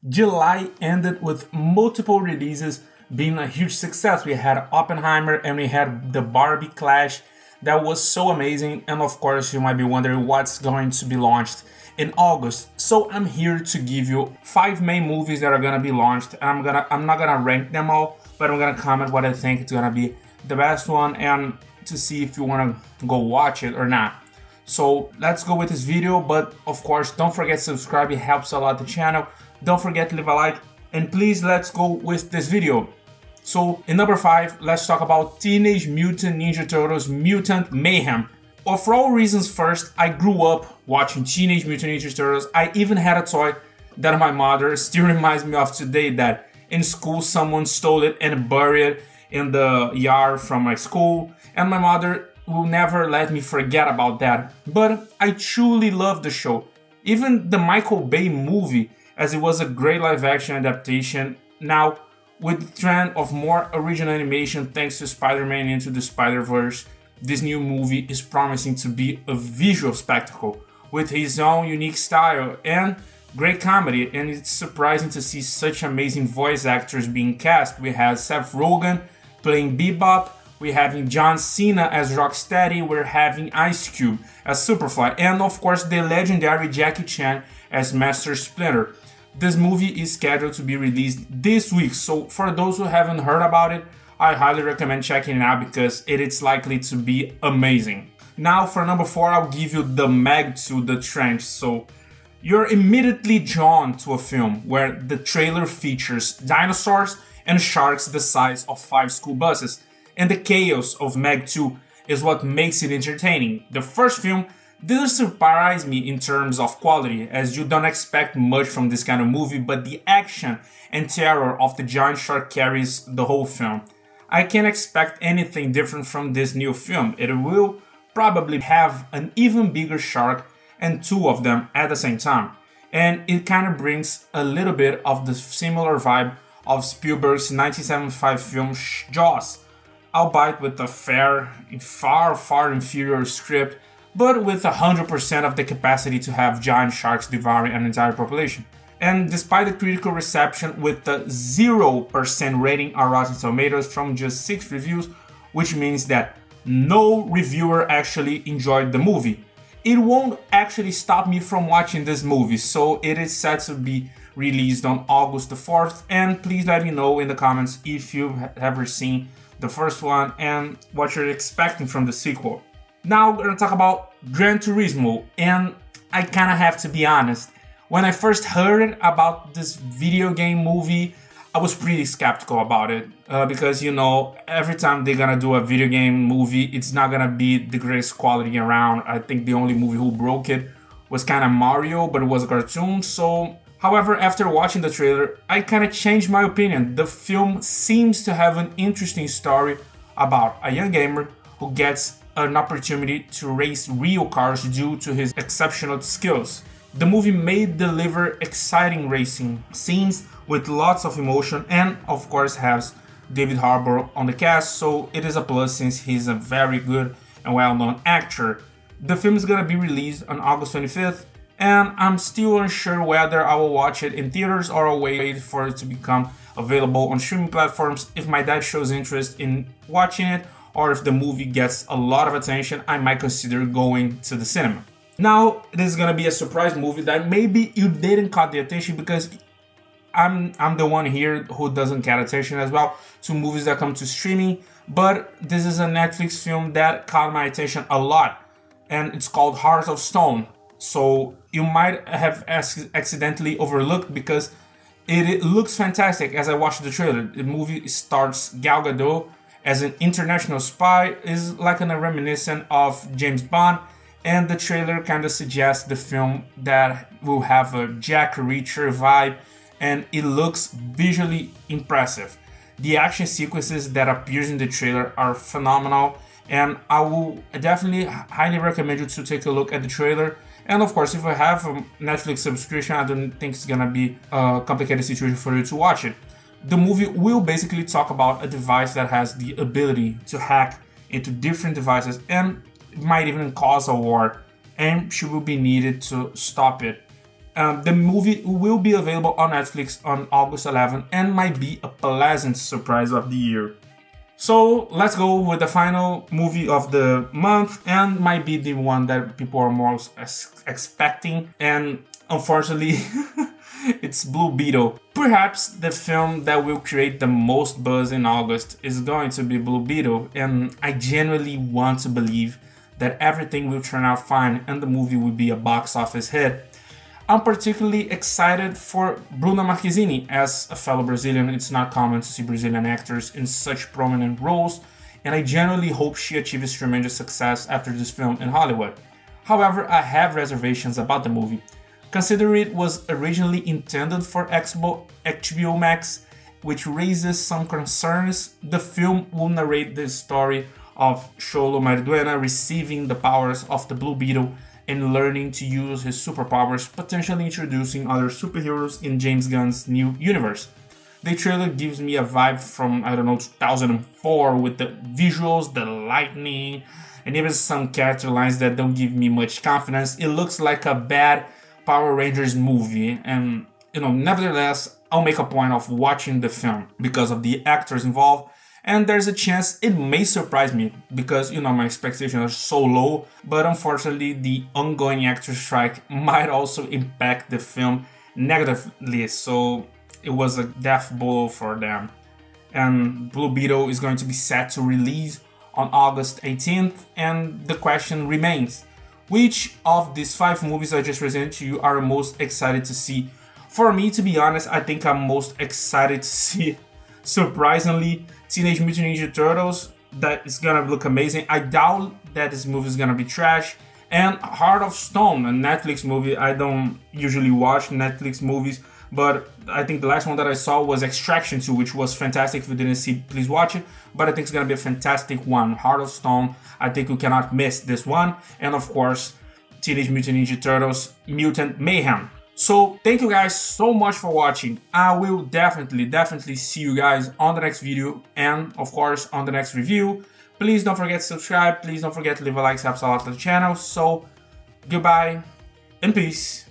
July ended with multiple releases being a huge success. We had Oppenheimer and we had the Barbie Clash. That was so amazing. And of course, you might be wondering what's going to be launched in August. So I'm here to give you 5 main movies that are gonna be launched. I'm not gonna rank them all, but I'm gonna comment what I think it's gonna be the best one and to see if you wanna go watch it or not. So let's go with this video, but of course don't forget to subscribe, it helps a lot the channel. Don't forget to leave a like, and please let's go with this video. So in number 5, let's talk about Teenage Mutant Ninja Turtles Mutant Mayhem. Well, for all reasons, first, I grew up watching Teenage Mutant Ninja Turtles. I even had a toy that my mother still reminds me of today, that in school someone stole it and buried it in the yard from my school, and my mother will never let me forget about that. But I truly love the show. Even the Michael Bay movie, as it was a great live-action adaptation. Now, with the trend of more original animation thanks to Spider-Man Into the Spider-Verse, this new movie is promising to be a visual spectacle with his own unique style and great comedy, and it's surprising to see such amazing voice actors being cast. We have Seth Rogen playing Bebop, we're having John Cena as Rocksteady, we're having Ice Cube as Superfly, and of course the legendary Jackie Chan as Master Splinter. This movie is scheduled to be released this week, so for those who haven't heard about it, I highly recommend checking it out because it is likely to be amazing. Now for number 4, I'll give you the Meg to the Trench. So you're immediately drawn to a film where the trailer features dinosaurs and sharks the size of 5 school buses, and the chaos of Meg 2 is what makes it entertaining. The first film didn't surprise me in terms of quality, as you don't expect much from this kind of movie, but the action and terror of the giant shark carries the whole film. I can't expect anything different from this new film. It will probably have an even bigger shark and 2 of them at the same time. And it kind of brings a little bit of the similar vibe of Spielberg's 1975 film Jaws, albeit with a far inferior script, but with 100% of the capacity to have giant sharks devouring an entire population. And despite the critical reception with a 0% rating on Rotten Tomatoes from just 6 reviews, which means that no reviewer actually enjoyed the movie, it won't actually stop me from watching this movie, so it is set to be released on August the 4th, and please let me know in the comments if you've ever seen the first one and what you're expecting from the sequel. Now we're gonna talk about Gran Turismo, and I kinda have to be honest. When I first heard about this video game movie, I was pretty skeptical about it because, you know, every time they're gonna do a video game movie, it's not gonna be the greatest quality around. I think the only movie who broke it was kind of Mario, but it was a cartoon. So, however, after watching the trailer, I kind of changed my opinion. The film seems to have an interesting story about a young gamer who gets an opportunity to race real cars due to his exceptional skills. The movie may deliver exciting racing scenes with lots of emotion and of course has David Harbour on the cast, so it is a plus since he's a very good and well-known actor. The film is gonna be released on August 25th, and I'm still unsure whether I will watch it in theaters or I'll wait for it to become available on streaming platforms. If my dad shows interest in watching it, or if the movie gets a lot of attention, I might consider going to the cinema. Now, this is gonna be a surprise movie that maybe you didn't caught the attention because I'm the one here who doesn't get attention as well to movies that come to streaming, but this is a Netflix film that caught my attention a lot, and it's called Heart of Stone. So you might have accidentally overlooked because it looks fantastic as I watched the trailer. The movie stars Gal Gadot as an international spy, is like a reminiscent of James Bond, and the trailer kind of suggests the film that will have a Jack Reacher vibe, and it looks visually impressive. The action sequences that appears in the trailer are phenomenal, and I will definitely highly recommend you to take a look at the trailer. And of course, if you have a Netflix subscription, I don't think it's gonna be a complicated situation for you to watch it. The movie will basically talk about a device that has the ability to hack into different devices and might even cause a war, and she will be needed to stop it. The movie will be available on Netflix on August 11 and might be a pleasant surprise of the year. So let's go with the final movie of the month, and might be the one that people are most expecting, and unfortunately it's Blue Beetle. Perhaps the film that will create the most buzz in August is going to be Blue Beetle, and I genuinely want to believe that everything will turn out fine and the movie will be a box office hit. I'm particularly excited for Bruna Marquezine. As a fellow Brazilian, it's not common to see Brazilian actors in such prominent roles, and I genuinely hope she achieves tremendous success after this film in Hollywood. However, I have reservations about the movie. Considering it was originally intended for HBO Max, which raises some concerns. The film will narrate the story of Xolo Mariduena receiving the powers of the Blue Beetle and learning to use his superpowers, potentially introducing other superheroes in James Gunn's new universe. The trailer gives me a vibe from, 2004 with the visuals, the lightning, and even some character lines that don't give me much confidence. It looks like a bad Power Rangers movie, and nevertheless, I'll make a point of watching the film because of the actors involved. And there's a chance it may surprise me because, my expectations are so low. But unfortunately, the ongoing actor strike might also impact the film negatively. So it was a death blow for them. And Blue Beetle is going to be set to release on August 18th. And the question remains, which of these 5 movies I just presented to you are most excited to see? For me, to be honest, I think I'm most excited to see, surprisingly, Teenage Mutant Ninja Turtles. That is gonna look amazing. I doubt that this movie is gonna be trash. And Heart of Stone, a Netflix movie. I don't usually watch Netflix movies, but I think the last one that I saw was Extraction 2, which was fantastic. If you didn't see, please watch it. But I think it's gonna be a fantastic one. Heart of Stone, I think you cannot miss this one. And of course, Teenage Mutant Ninja Turtles, Mutant Mayhem. So thank you guys so much for watching. I will definitely see you guys on the next video and of course on the next review. Please don't forget to subscribe. Please don't forget to leave a like, helps a lot to the channel. So goodbye and peace.